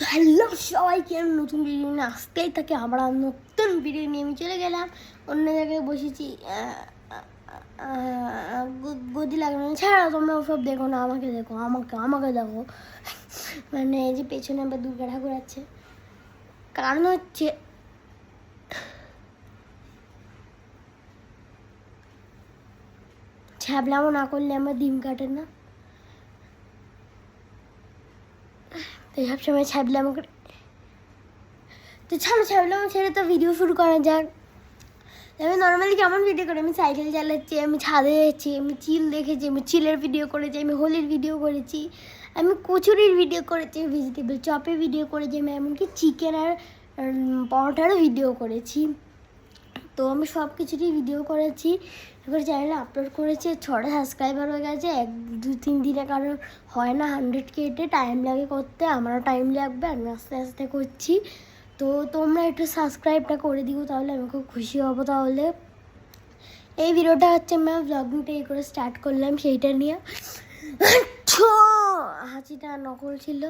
তো হ্যালো সবাইকে, আমি নতুন ভিডিও নিয়ে আসতেই থাকে। আমরা নতুন ভিডিও নিয়ে আমি চলে গেলাম অন্য জায়গায় বসেছি। গদি লাগানো ছাড়া তোমরা ওসব দেখো না, আমাকে দেখো, আমাকে দেখো। মানে এই যে পেছনে আবার দুর্গা ঠাকুর আছে, কারণ হচ্ছে ছ্যাবলামো না করলে আমার ডিম কাটে না। তো সবসময় ছ্যাবলামো করে, তো ছ্যাবলামো ছেড়ে তো ভিডিও শুরু করা যাক। আমি নর্মালি কেমন ভিডিও করি, আমি সাইকেল চালাচ্ছি, আমি ছাদে যাচ্ছি, আমি চিল দেখেছি, আমি চিলের ভিডিও করেছি, আমি হোলির ভিডিও করেছি, আমি কচুরির ভিডিও করেছি, ভেজিটেবল চপের ভিডিও করেছি, আমি এমনকি চিকেন আর পরোটারও ভিডিও করেছি। তো আমি সব কিছুরই ভিডিও করেছি, এবার চ্যানেলে আপলোড করেছি। 6টা সাবস্ক্রাইবার হয়ে গেছে। 1-2-3 দিনে কারণ হয় না, 100K টাইম লাগে করতে, আমারও টাইম লাগবে, আমি আস্তে আস্তে করছি। তো তোমরা একটু সাবস্ক্রাইবটা করে দিও, তাহলে আমি খুব খুশি হব। তাহলে এই ভিডিওটা হচ্ছে আমি ব্লগিংটা এই করে স্টার্ট করলাম, সেইটা নিয়ে। হাঁচিটা নকল ছিল,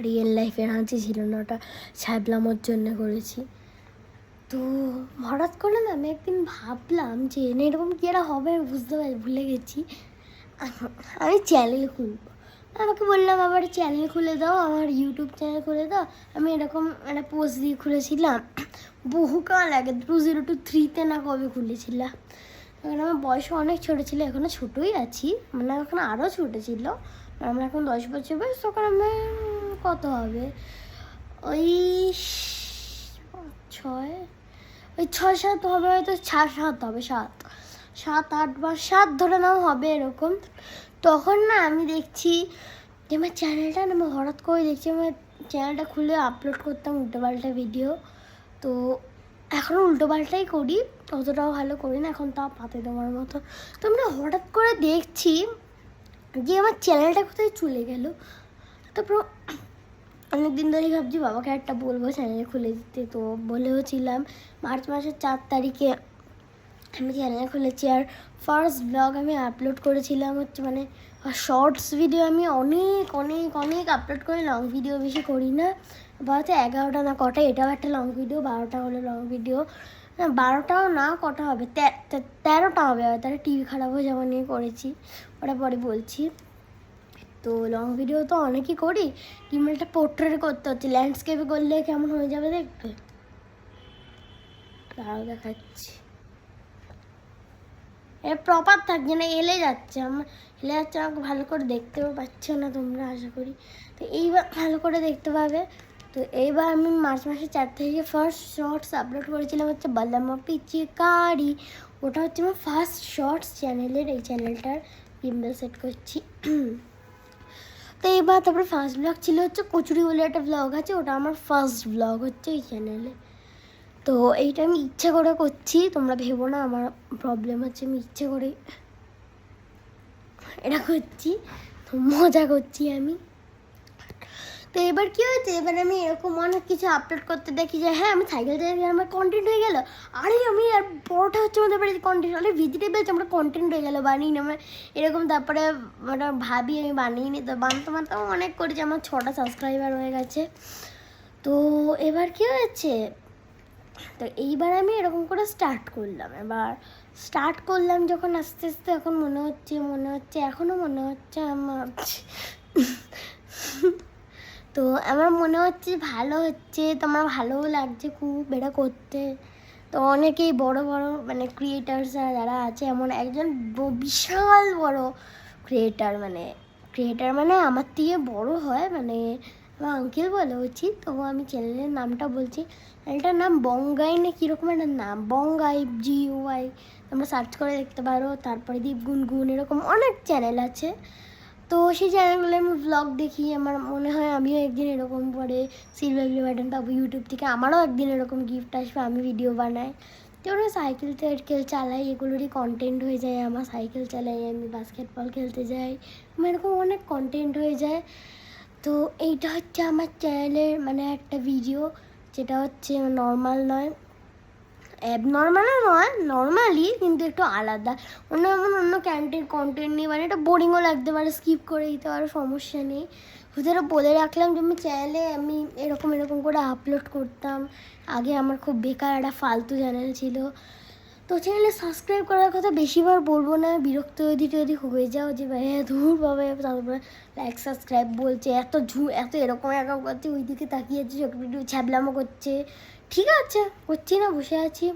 রিয়েল লাইফের হাঁচি ছিল না, ওটা ছ্যাবলামোর জন্য করেছি। তো হঠাৎ করে না আমি একদিন ভাবলাম যে এরকম কি একটা হবে, আমি বুঝতে পারি, ভুলে গেছি। আমি চ্যানেল খুলবো, আমাকে বললাম আবার চ্যানেল খুলে দাও, আমার ইউটিউব চ্যানেল খুলে দাও। আমি এরকম একটা পোস্ট দিয়ে খুলেছিলাম, বহুকাল আগে 2023-তে না কবে খুলেছিলাম। এখন আমার বয়স অনেক ছোটো ছিল, এখনও ছোটোই আছি, মানে এখন আরও ছোটো ছিল। আমার এখন 10 বছর বয়স, তখন আমার কত হবে, ওই 6-7 হবে, হয়তো 7 হবে, 7-8 বা 7 ধরে নাও হবে এরকম। তখন না আমি দেখছি যে আমার চ্যানেলটা না, আমি হঠাৎ করে দেখছি আমার চ্যানেলটা খুলে আপলোড করতাম উল্টোপাল্টা ভিডিও। তো এখনও উল্টোপাল্টাই করি, অতটাও ভালো করি না, এখন তাও পাতে দেওয়ার মতো। তো আমরা হঠাৎ করে দেখছি যে আমার চ্যানেলটা কোথায় চলে গেল। তারপর অনেক দিন ধরেই ভাবছি বাবাকে একটা বলবো চ্যানেল খুলে দিতে। তো বলেওছিলাম, মার্চ মাসের 4 তারিখে আমি চ্যানেল খুলেছি। আর ফার্স্ট ব্লগ আমি আপলোড করেছিলাম হচ্ছে মানে শর্টস ভিডিও আমি অনেক অনেক অনেক আপলোড করি, লং ভিডিও বেশি করি না। হয়তো 11টা না কটা, এটাও একটা লং ভিডিও, 12টা হলো লং ভিডিও, না 12টাও না, কটা হবে, 13টা হবে হয়তো, তারা টিভি খারাপ হয়ে যাওয়া নিয়ে করেছি, ওটা পরে বলছি। তো লং ভিডিও তো অনেকই করি, ইমেলটা পোর্ট্রেট করতে হচ্ছে, ল্যান্ডস্কেপে করলে কেমন হয়ে যাবে দেখবে, তাও দেখাচ্ছি। প্রপার থাকছে না, এলে যাচ্ছে আমাকে ভালো করে দেখতেও পাচ্ছ না তোমরা, আশা করি। তো এইবার ভালো করে দেখতে পাবে। তো এইবার আমি মার্চ মাসের 4 তারিখে ফার্স্ট শর্টস আপলোড করেছিলাম হচ্ছে বালামা পিচিকারি, ওটা হচ্ছে আমার ফার্স্ট শর্টস চ্যানেলের, এই চ্যানেলটার গিম্বল সেট করছি। তো এইবার তারপরে ফার্স্ট ব্লগ ছিল হচ্ছে কচুরি বলে একটা ব্লগ আছে, ওটা আমার ফার্স্ট ব্লগ হচ্ছে এই চ্যানেলে। তো এইটা আমি ইচ্ছে করে করছি, তোমরা ভেবো না আমার প্রবলেম হচ্ছে, আমি ইচ্ছে করে এটা করছি, তো মজা করছি আমি। তো এবার কী হয়েছে, এবার আমি এরকম অনেক কিছু আপলোড করতে দেখি যে হ্যাঁ আমি সাইকেল চালিয়ে আমার কন্টেন্ট হয়ে গেলো। আরে আমি আর বড়টা হচ্ছে আমাদের বাড়িতে কন্টেন্ট, আরে ভেজিটেবলস আমার কন্টেন্ট হয়ে গেলো, বানিয়ে নি আমার এরকম। তারপরে ওটা ভাবি আমি বানিয়ে নিই, তো বানতে বানতেও অনেক করেছি, আমার 6টা সাবস্ক্রাইবার হয়ে গেছে। তো এবার কী হয়েছে, তো এইবার আমি এরকম করে স্টার্ট করলাম যখন আস্তে আস্তে, এখন মনে হচ্ছে এখনও মনে হচ্ছে আমার তো আমার মনে হচ্ছে ভালো হচ্ছে, তো আমার ভালোও লাগছে খুব এটা করতে। তো অনেকেই বড় বড় মানে ক্রিয়েটার্সরা যারা আছে, এমন একজন বিশাল বড় ক্রিয়েটার মানে আমার থেকে বড় হয়, মানে আমার আঙ্কেল বলা উচিত। তো আমি চ্যানেলের নামটা বলছি, চ্যানেলটার নাম বঙ্গাই না কীরকম একটা নাম, বঙ্গাই GUI, তোমরা সার্চ করে দেখতে পারো। তারপরে দীপ গুনগুন, এরকম অনেক চ্যানেল আছে। তো সেই চ্যানেলগুলো আমি ব্লগ দেখি, আমার মনে হয় আমিও একদিন এরকম পরে সিলভার প্লে বাটন পাবো ইউটিউব থেকে, আমারও একদিন এরকম গিফট আসবে, আমি ভিডিও বানাই। তো ওরা সাইকেল টাইকেল চালাই, এগুলোরই কন্টেন্ট হয়ে যায় আমার। সাইকেল চালাই, আমি বাস্কেটবল খেলতে যাই, আমার এরকম অনেক কন্টেন্ট হয়ে যায়। তো এইটা হচ্ছে আমার চ্যানেলের মানে একটা ভিডিও, যেটা হচ্ছে নর্মাল নয়, অ্যাবনর্মালও নয়, নর্মালি কিন্তু একটু আলাদা, অন্য কন্টেন্ট নিয়ে, মানে এটা বোরিংও লাগতে পারে, স্কিপ করে দিতে পারো, সমস্যা নেই। ওদেরও বলে রাখলাম যে আমি চ্যানেলে আমি এরকম এরকম করে আপলোড করতাম। আগে আমার খুব বেকার একটা ফালতু চ্যানেল ছিল। তো চ্যানেলে সাবস্ক্রাইব করার কথা বেশিবার বলবো না, বিরক্ত যদি হয়ে যাও যে ভাই ধুর বাবা, তারপরে লাইক সাবস্ক্রাইব বলছে, এত এরকম এরকম করছে, ওই দিকে তাকিয়ে আছে, একটু ছ্যাবলামো করছে। ঠিক আছে, করছি না, বসে আছি,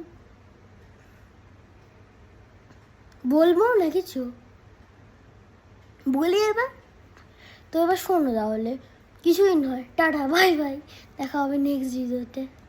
বলবো না কিছু, বলি এবার। তো এবার শোনো তাহলে, কিছুই নয়, টাটা বাই বাই, দেখা হবে নেক্সট ভিডিওতে।